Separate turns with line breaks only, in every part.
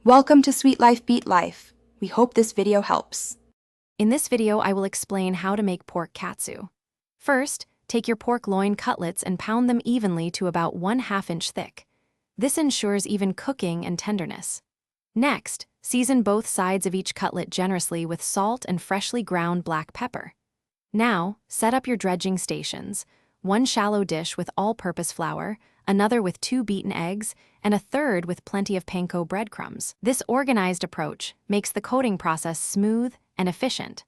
Welcome to Sweet Life Beat Life. We hope this video helps.
In this video, I will explain how to make pork katsu. First, take your pork loin cutlets and pound them evenly to about 1/2 inch thick. This ensures even cooking and tenderness. Next, season both sides of each cutlet generously with salt and freshly ground black pepper. Now, set up your dredging stations: one shallow dish with all-purpose flour, another with 2 beaten eggs, and a third with plenty of panko breadcrumbs. This organized approach makes the coating process smooth and efficient.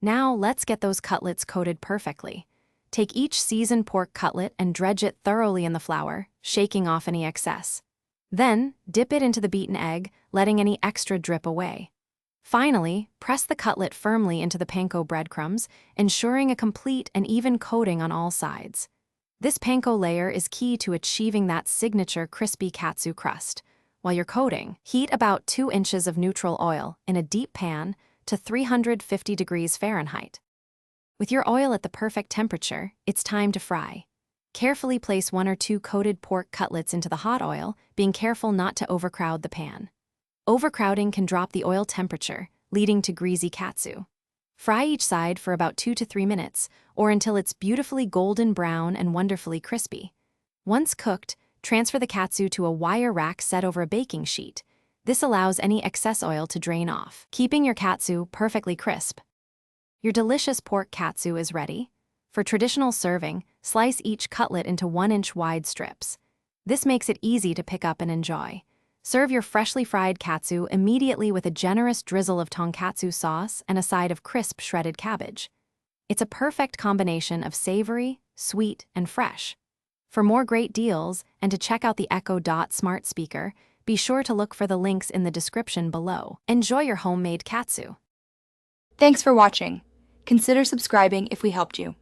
Now let's get those cutlets coated perfectly. Take each seasoned pork cutlet and dredge it thoroughly in the flour, shaking off any excess. Then, dip it into the beaten egg, letting any extra drip away. Finally, press the cutlet firmly into the panko breadcrumbs, ensuring a complete and even coating on all sides. This panko layer is key to achieving that signature crispy katsu crust. While you're coating, heat about 2 inches of neutral oil in a deep pan to 350 degrees Fahrenheit. With your oil at the perfect temperature, it's time to fry. Carefully place 1 or 2 coated pork cutlets into the hot oil, being careful not to overcrowd the pan. Overcrowding can drop the oil temperature, leading to greasy katsu. Fry each side for about 2 to 3 minutes, or until it's beautifully golden brown and wonderfully crispy. Once cooked, transfer the katsu to a wire rack set over a baking sheet. This allows any excess oil to drain off, keeping your katsu perfectly crisp. Your delicious pork katsu is ready. For traditional serving, slice each cutlet into 1-inch wide strips. This makes it easy to pick up and enjoy. Serve your freshly fried katsu immediately with a generous drizzle of tonkatsu sauce and a side of crisp shredded cabbage. It's a perfect combination of savory, sweet, and fresh. For more great deals and to check out the Echo Dot smart speaker, be sure to look for the links in the description below. Enjoy your homemade katsu.
Thanks for watching. Consider subscribing if we helped you.